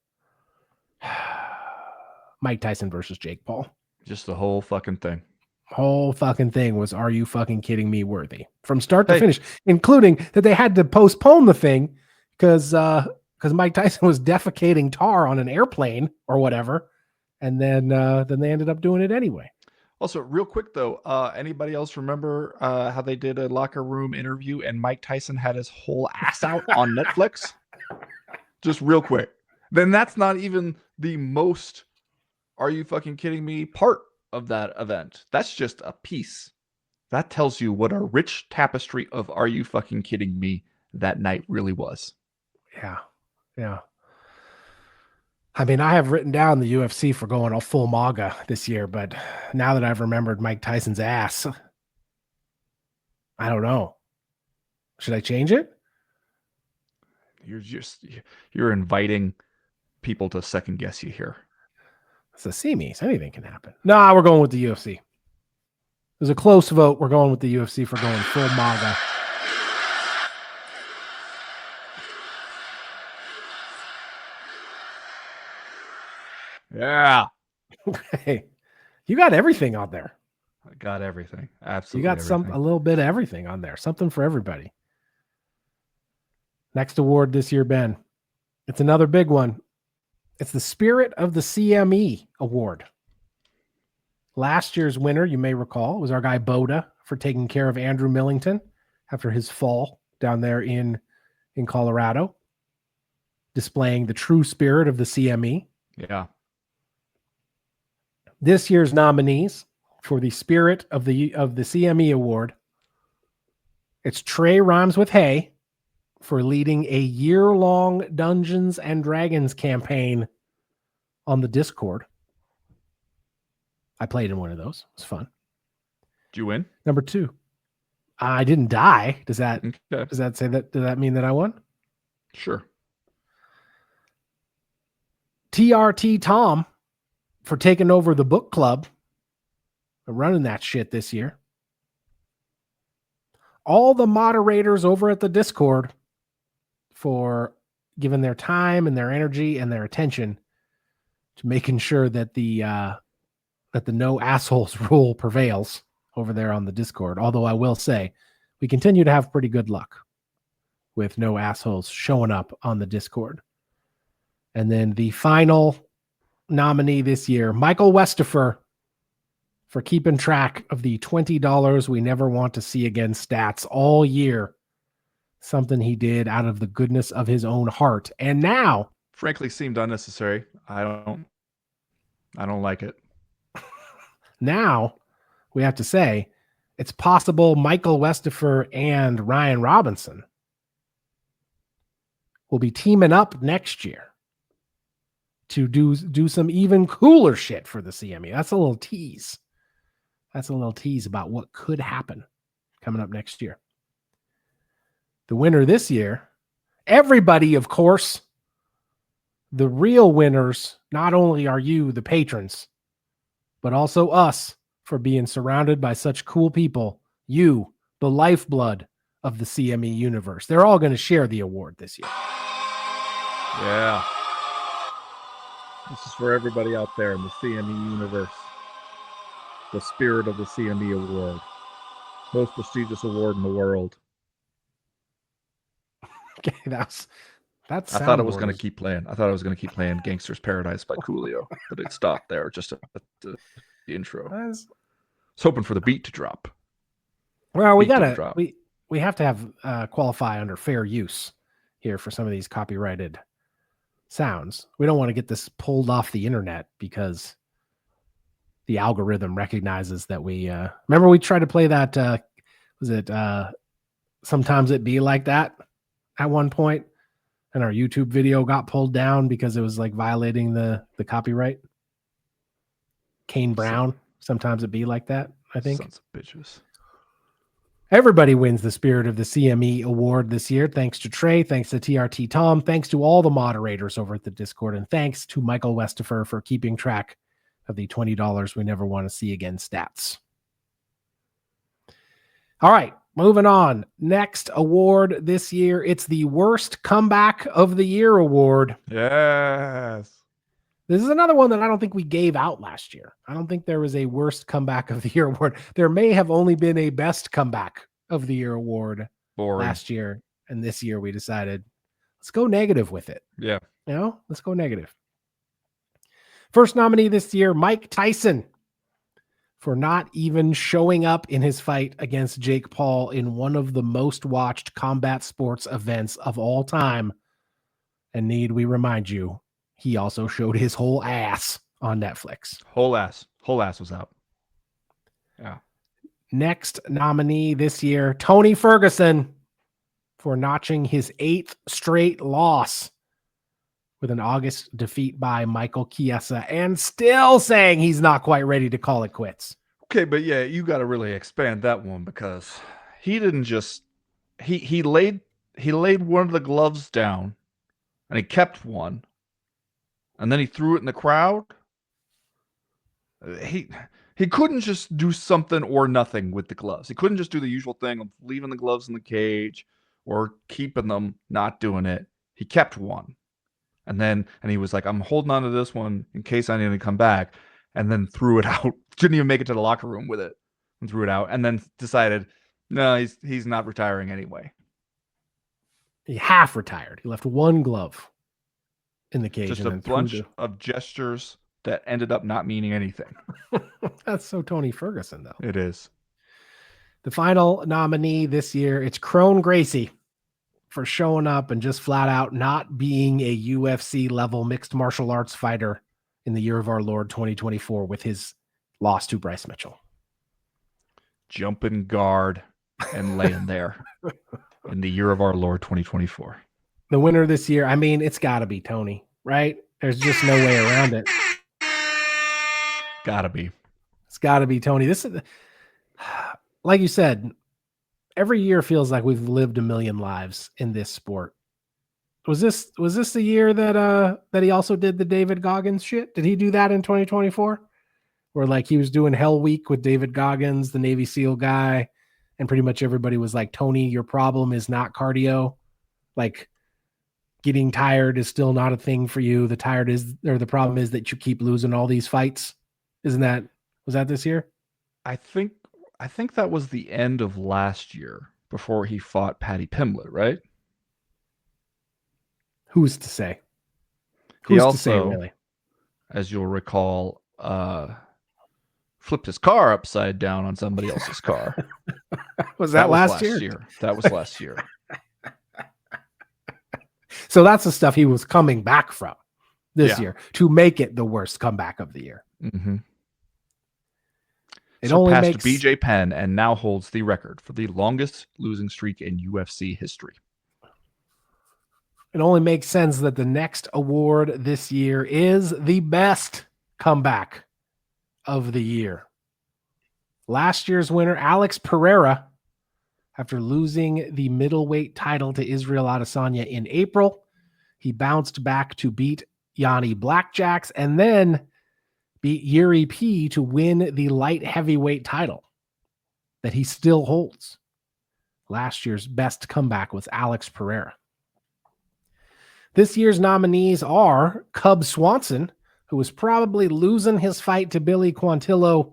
Mike Tyson versus Jake Paul. Just the whole fucking thing. Whole fucking thing was Are You Fucking Kidding Me worthy from start to finish, including that they had to postpone the thing because Mike Tyson was defecating tar on an airplane or whatever, and then they ended up doing it anyway. Also, real quick though, anybody else remember how they did a locker room interview and Mike Tyson had his whole ass out on Netflix? Just real quick. Then that's not even the most Are You Fucking Kidding Me part of that event. That's just a piece. That tells you what a rich tapestry of Are You Fucking Kidding Me that night really was. Yeah. Yeah. I mean, I have written down the UFC for going all full MAGA this year, but now that I've remembered Mike Tyson's ass, I don't know. Should I change it? You're inviting people to second guess you here. It's a CMEeeeees. Anything can happen. Nah, we're going with the UFC. It was a close vote. We're going with the UFC for going full MAGA. Yeah. Okay. You got everything on there. I got everything. Absolutely. You got everything. a little bit of everything on there. Something for everybody. Next award this year, Ben. It's another big one. It's the Spirit of the CME award. Last year's winner, you may recall, was our guy Boda for taking care of Andrew Millington after his fall down there in Colorado, displaying the true spirit of the CME. Yeah. This year's nominees for the Spirit of the CME award, it's Trey Rhymes with Hay for leading a year-long Dungeons and Dragons campaign on the Discord. I played in one of those. It was fun. Did you win? Number 2, I didn't die. Does that say that? Does that mean that I won? Sure. TRT Tom for taking over the book club and running that shit this year. All the moderators over at the Discord for giving their time and their energy and their attention to making sure that the no assholes rule prevails over there on the Discord. Although I will say we continue to have pretty good luck with no assholes showing up on the Discord. And then the final nominee this year, Michael Westifer, for keeping track of the $20 we never want to see again stats all year. Something he did out of the goodness of his own heart. And now, frankly, seemed unnecessary. I don't like it. Now we have to say it's possible Michael Westifer and Ryan Robinson will be teaming up next year to do some even cooler shit for the CME. That's a little tease. That's a little tease about what could happen coming up next year. The winner this year, everybody, of course. The real winners, not only are you, the patrons, but also us for being surrounded by such cool people. You, the lifeblood of the CME universe. They're all going to share the award this year. Yeah. This is for everybody out there in the CME universe. The spirit of the CME award. Most prestigious award in the world. Okay, that's I thought it was going to keep playing. I thought I was going to keep playing Gangster's Paradise by Coolio, but it stopped there just at the intro. I was hoping for the beat to drop. Well, we have to have qualify under fair use here for some of these copyrighted sounds. We don't want to get this pulled off the internet because the algorithm recognizes that we remember we tried to play that was it Sometimes It Be Like That at one point, and our YouTube video got pulled down because it was like violating the copyright. Kane Brown, Sometimes It Be Like That, I think. Sons of bitches. Everybody wins the Spirit of the CME award this year. Thanks to Trey, thanks to TRT Tom, thanks to all the moderators over at the Discord, and thanks to Michael Westifer for keeping track of the $20 we never want to see again stats. All right, moving on. Next award this year, it's the Worst Comeback of the Year award. Yes. This is another one that I don't think we gave out last year. I don't think there was a Worst Comeback of the Year award. There may have only been a Best Comeback of the Year award last year. And this year we decided, let's go negative with it. Yeah. Let's go negative. First nominee this year, Mike Tyson, for not even showing up in his fight against Jake Paul in one of the most watched combat sports events of all time. And need we remind you, he also showed his whole ass on Netflix. Whole ass was out. Yeah. Next nominee this year, Tony Ferguson, for notching his 8th straight loss with an August defeat by Michael Chiesa, and still saying he's not quite ready to call it quits. Okay, but yeah, you got to really expand that one because he didn't just he laid one of the gloves down and he kept one. And then he threw it in the crowd. He couldn't just do something or nothing with the gloves. He couldn't just do the usual thing of leaving the gloves in the cage or keeping them, not doing it. He kept one. And he was like, I'm holding on to this one in case I need to come back. And then threw it out. Didn't even make it to the locker room with it. And threw it out. And then decided, no, he's not retiring anyway. He half retired. He left one glove in the cage. Just a bunch of gestures that ended up not meaning anything. That's so Tony Ferguson, though. It is. The final nominee this year, it's Crone Gracie for showing up and just flat out not being a UFC level mixed martial arts fighter in the year of our Lord 2024 with his loss to Bryce Mitchell. Jumping guard and laying there in the year of our Lord 2024. The winner this year, I mean, it's got to be Tony, right? There's just no way around it. Gotta be. It's got to be Tony. This is, like you said, every year feels like we've lived a million lives in this sport. Was this the year that he also did the David Goggins shit? Did he do that in 2024? Where like he was doing Hell Week with David Goggins, the Navy SEAL guy, and pretty much everybody was like, Tony, your problem is not cardio. Like, getting tired is still not a thing for you. The problem is that you keep losing all these fights. Was that this year? I think that was the end of last year before he fought Paddy Pimblett, right? Who's to say? Who's to say, really? As you'll recall, flipped his car upside down on somebody else's car. Was that last year? That was last year. So that's the stuff he was coming back from this Yeah. year to make it the worst comeback of the year. Mm-hmm. It only Surpassed makes BJ Penn and now holds the record for the longest losing streak in UFC history. It only makes sense that the next award this year is the best comeback of the year. Last year's winner, Alex Pereira, after losing the middleweight title to Israel Adesanya in April, he bounced back to beat Yanni Blackjacks and then beat Yuri P to win the light heavyweight title that he still holds. Last year's best comeback was Alex Pereira. This year's nominees are Cub Swanson, who was probably losing his fight to Billy Quantillo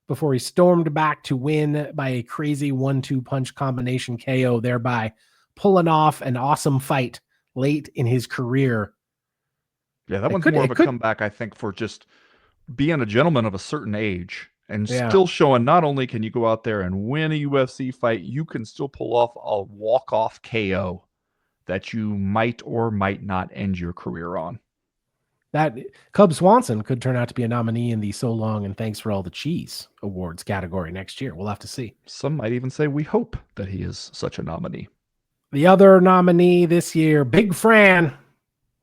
before he stormed back to win by a crazy 1-2 punch combination KO, thereby pulling off an awesome fight late in his career. Yeah, that one's more of a comeback, I think, for just being a gentleman of a certain age and still showing not only can you go out there and win a UFC fight, you can still pull off a walk-off KO that you might or might not end your career on. That Cub Swanson could turn out to be a nominee in the So Long and Thanks for All the Cheese awards category next year. We'll have to see. Some might even say we hope that he is such a nominee. The other nominee this year, Big Fran.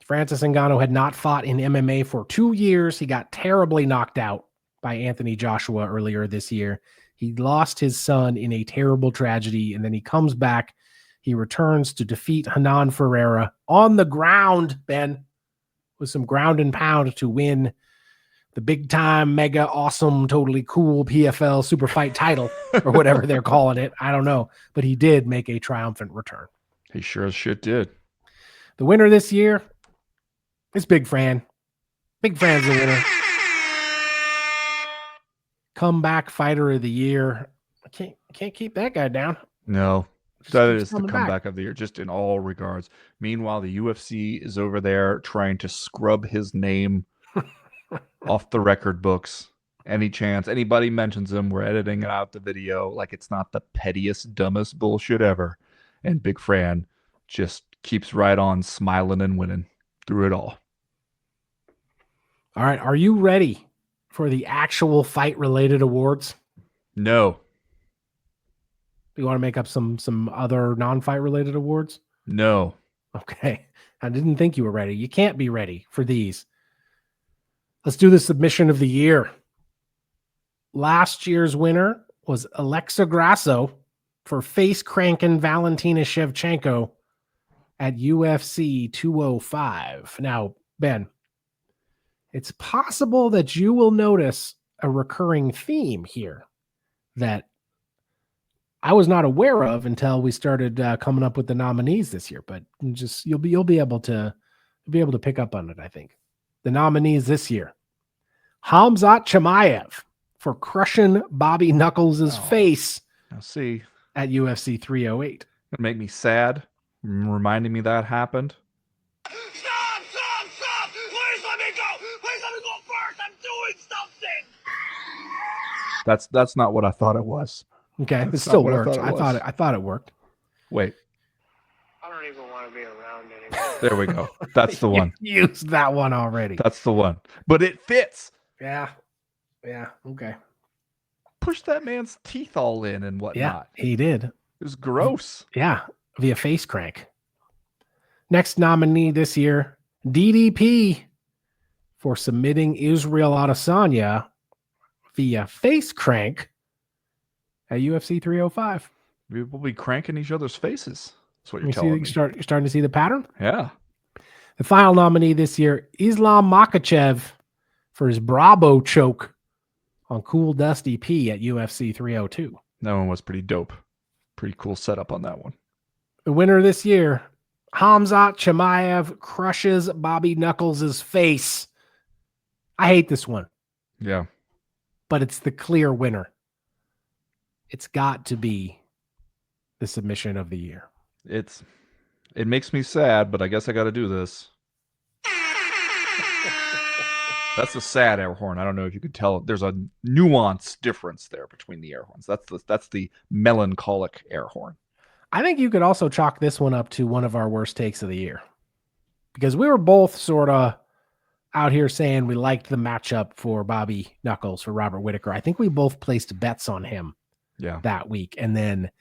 Francis Ngannou had not fought in MMA for 2 years. He got terribly knocked out by Anthony Joshua earlier this year. He lost his son in a terrible tragedy, and then he comes back. He returns to defeat Hanan Ferreira on the ground, Ben, with some ground and pound to win the big time, mega awesome, totally cool PFL super fight title or whatever they're calling it. I don't know, but he did make a triumphant return. He sure as shit did. The winner this year is Big Fran. Big Fran's the winner. Comeback fighter of the year. I can't keep that guy down. No. That is the comeback of the year, just in all regards. Meanwhile, the UFC is over there trying to scrub his name off the record books. Any chance anybody mentions him, we're editing out the video like it's not the pettiest, dumbest bullshit ever. And Big Fran just keeps right on smiling and winning through it all. All right. Are you ready for the actual fight-related awards? No. You want to make up some other non-fight related awards? No. Okay. I didn't think you were ready. You can't be ready for these. Let's do the submission of the year. Last year's winner was Alexa Grasso for face cranking Valentina Shevchenko at UFC 205. Now, Ben, it's possible that you will notice a recurring theme here that I was not aware of until we started coming up with the nominees this year, but just you'll be able to pick up on it. I think the nominees this year: Hamzat Chimaev for crushing Bobby Knuckles' face. Now see at UFC 308. It'll make me sad, reminding me that happened. Stop! Please let me go! Please let me go first! I'm doing something! That's not what I thought it was. Okay, That's it still not what works. I I thought it worked. Wait. I don't even want to be around anymore. There we go. That's the one. You used that one already. That's the one. But it fits. Yeah. Okay. Push that man's teeth all in and whatnot. Yeah, he did. It was gross. Yeah, via face crank. Next nominee this year, DDP for submitting Israel Adesanya via face crank at UFC 305. We'll be cranking each other's faces. That's what you're telling me. You're starting to see the pattern? Yeah. The final nominee this year, Islam Makhachev for his Bravo choke on Cool Dusty P at UFC 302. That one was pretty dope. Pretty cool setup on that one. The winner this year, Hamzat Chimaev crushes Bobby Knuckles' face. I hate this one. Yeah. But it's the clear winner. It's got to be the submission of the year. It makes me sad, but I guess I got to do this. That's the sad air horn. I don't know if you could tell. There's a nuance difference there between the air horns. That's the melancholic air horn. I think you could also chalk this one up to one of our worst takes of the year, because we were both sort of out here saying we liked the matchup for Bobby Knuckles for Robert Whittaker. I think we both placed bets on him that week. And then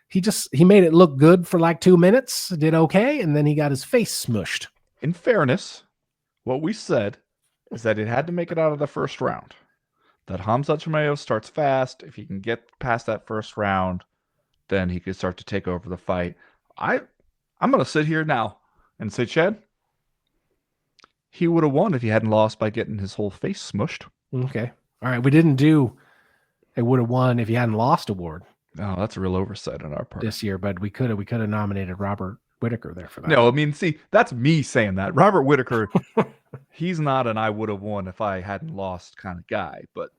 he made it look good for like 2 minutes, did okay, and then he got his face smushed. In fairness, what we said is that it had to make it out of the first round. That Hamza Chimaev starts fast. If he can get past that first round, then he could start to take over the fight. I'm going to sit here now and say, Chad, he would have won if he hadn't lost by getting his whole face smushed. Okay. All right. We didn't do a would have won if he hadn't lost award. Oh, that's a real oversight on our part this year, but we could have nominated Robert Whittaker there for that. No, I mean, see, that's me saying that. Robert Whittaker, he's not an I would have won if I hadn't lost kind of guy. But,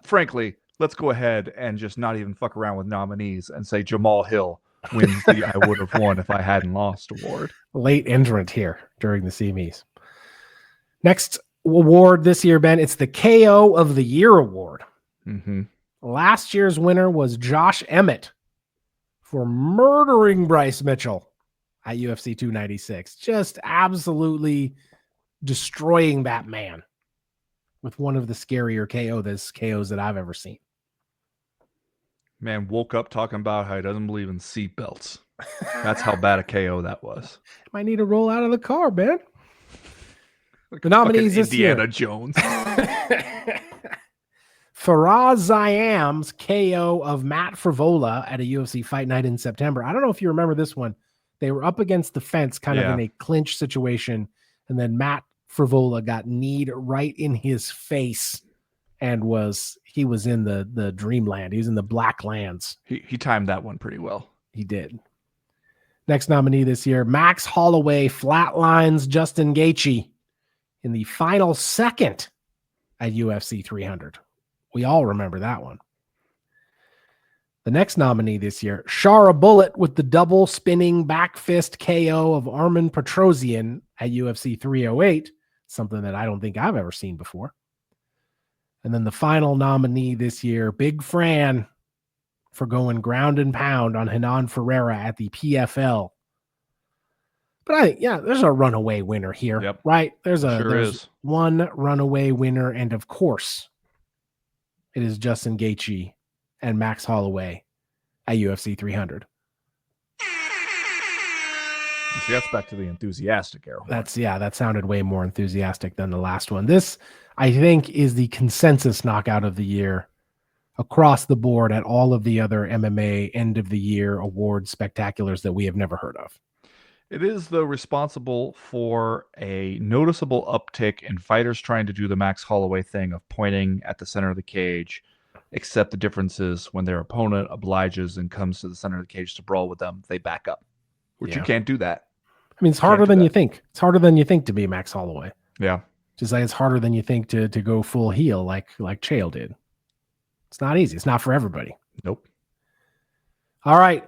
frankly, let's go ahead and just not even fuck around with nominees and say Jamal Hill wins the I would have won if I hadn't lost award. Late entrant here during the CMEeeees. Next award this year, Ben, it's the KO of the Year award. Mm-hmm. Last year's winner was Josh Emmett for murdering Bryce Mitchell at UFC 296. Just absolutely destroying that man with one of the scarier KOs that I've ever seen. Man woke up talking about how he doesn't believe in seatbelts. That's how bad a KO that was. Might need to roll out of the car, man. The nominees this Indiana year. Jones. Faraz Ziam's KO of Matt Frivola at a UFC Fight Night in September. I don't know if you remember this one. They were up against the fence kind of in a clinch situation, and then Matt Frivola got kneed right in his face and he was in the dreamland. He was in the black lands. He timed that one pretty well. He did. Next nominee this year, Max Holloway flatlines Justin Gaethje in the final second at UFC 300. We all remember that one. The next nominee this year, Shara Bullet with the double spinning back fist KO of Armen Petrosian at UFC 308, something that I don't think I've ever seen before. And then the final nominee this year, Big Fran, for going ground and pound on Hernan Ferreira at the PFL. But I think, there's a runaway winner here, right? There's one runaway winner, and of course, it is Justin Gaethje and Max Holloway at UFC 300. See, that's back to the enthusiastic air horn. That sounded way more enthusiastic than the last one. This, I think, is the consensus knockout of the year across the board at all of the other MMA end of the year award spectaculars that we have never heard of. It is, though, responsible for a noticeable uptick in fighters trying to do the Max Holloway thing of pointing at the center of the cage, except the difference is when their opponent obliges and comes to the center of the cage to brawl with them, they back up, which you can't do that. I mean, it's harder than you think. It's harder than you think to be Max Holloway. Yeah. Just like it's harder than you think to go full heel like Chael did. It's not easy. It's not for everybody. Nope. All right.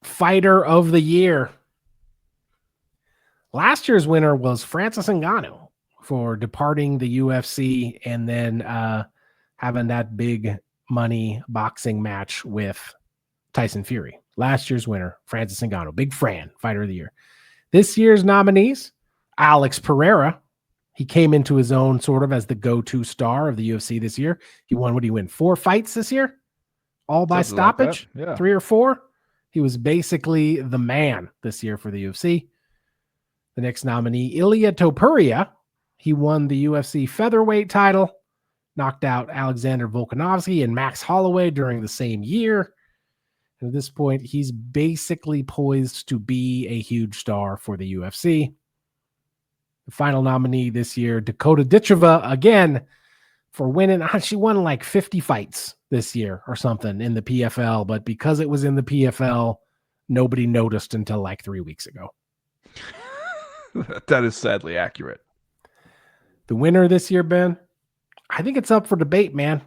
Fighter of the year. Last year's winner was Francis Ngannou for departing the UFC and then having that big money boxing match with Tyson Fury. Last year's winner, Francis Ngannou, Big Fran, Fighter of the Year. This year's nominees, Alex Pereira. He came into his own sort of as the go-to star of the UFC this year. He won, what did he win? 4 fights this year? All by stoppage? Like 3 or 4? He was basically the man this year for the UFC. The next nominee, Ilia Topuria. He won the UFC featherweight title, knocked out Alexander Volkanovski and Max Holloway during the same year. And at this point, he's basically poised to be a huge star for the UFC. The final nominee this year, Dakota Ditcheva, again, for winning. She won like 50 fights this year or something in the PFL, but because it was in the PFL, nobody noticed until like 3 weeks ago. That is sadly accurate. The winner this year, Ben, I think it's up for debate, man.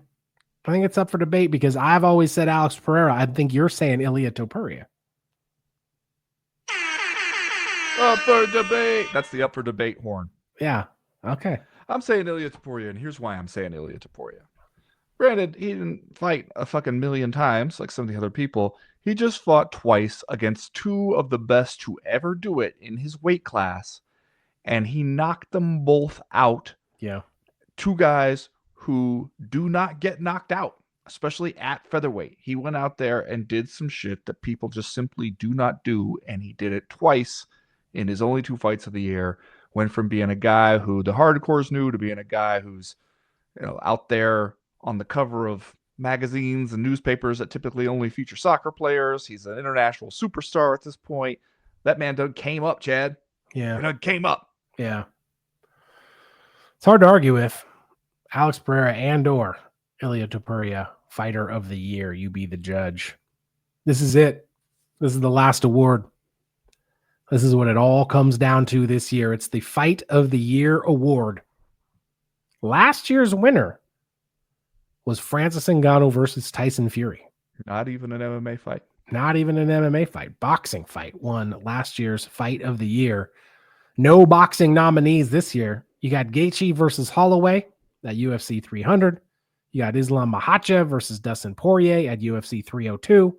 I think it's up for debate because I've always said Alex Pereira. I think you're saying Ilia Topuria. Up for debate. That's the up for debate horn. Yeah. Okay. I'm saying Ilya Taporia, and here's why I'm saying Ilya Taporia. Granted, he didn't fight a fucking million times like some of the other people. He just fought twice against two of the best to ever do it in his weight class, and he knocked them both out. Yeah. Two guys who do not get knocked out, especially at featherweight. He went out there and did some shit that people just simply do not do, and he did it twice in his only 2 fights of the year. Went from being a guy who the hardcores knew to being a guy who's, out there on the cover of magazines and newspapers that typically only feature soccer players. He's an international superstar at this point. That man done came up, Chad. Yeah. He done came up. Yeah. It's hard to argue with. Alex Pereira and or Ilya Topuria, fighter of the year. You be the judge. This is it. This is the last award. This is what it all comes down to this year. It's the Fight of the Year award. Last year's winner was Francis Ngannou versus Tyson Fury. Not even an MMA fight. Not even an MMA fight. Boxing fight won last year's Fight of the Year. No boxing nominees this year. You got Gaethje versus Holloway at UFC 300. You got Islam Makhachev versus Dustin Poirier at UFC 302.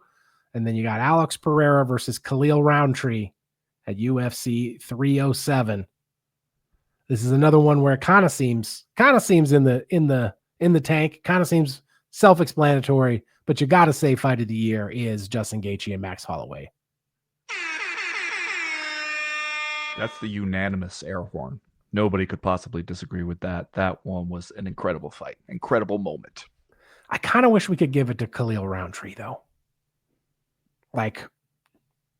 And then you got Alex Pereira versus Khalil Roundtree at UFC 307. This is another one where it kind of seems in the tank, kind of seems self-explanatory, but you got to say Fight of the Year is Justin Gaethje and Max Holloway. That's the unanimous air horn. Nobody could possibly disagree with that. That one was an incredible fight, incredible moment. I kind of wish we could give it to Khalil Roundtree, though. Like,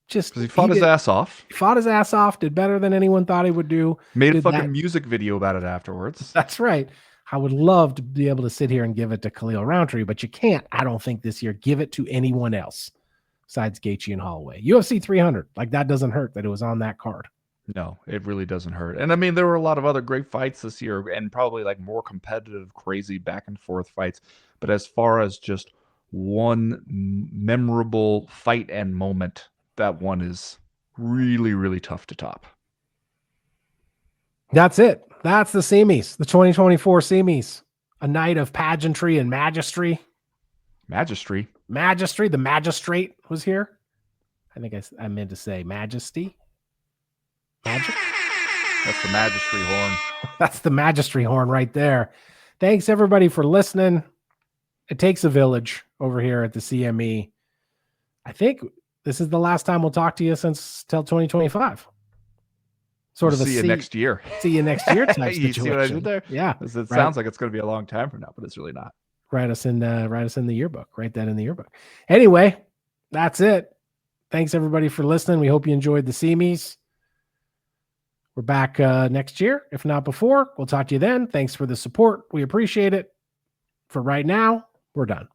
just because he fought his ass off. He fought his ass off, did better than anyone thought he would do. Made a fucking music video about it afterwards. That's right. I would love to be able to sit here and give it to Khalil Roundtree, but you can't, I don't think, this year give it to anyone else besides Gaethje and Holloway. UFC 300, like, that doesn't hurt that it was on that card. No, it really doesn't hurt. And I mean, there were a lot of other great fights this year and probably like more competitive, crazy back and forth fights. But as far as just one memorable fight and moment, that one is really, really tough to top. That's it. That's the CMEeeees, the 2024 CMEeeees. A night of pageantry and magistry. Magistry? Magistry. The magistrate was here. I think I meant to say majesty. Magic? That's the magistry horn. That's the magistry horn right there. Thanks, everybody, for listening. It takes a village over here at the CME. I think this is the last time we'll talk to you since till 2025. Sort of see you next year. See you next year type You situation. see what I did there? Yeah. It sounds like it's going to be a long time from now, but it's really not. Write us in the yearbook. Write that in the yearbook. Anyway, that's it. Thanks, everybody, for listening. We hope you enjoyed the CMEeeees. We're back next year, if not before. We'll talk to you then. Thanks for the support. We appreciate it. For right now, we're done.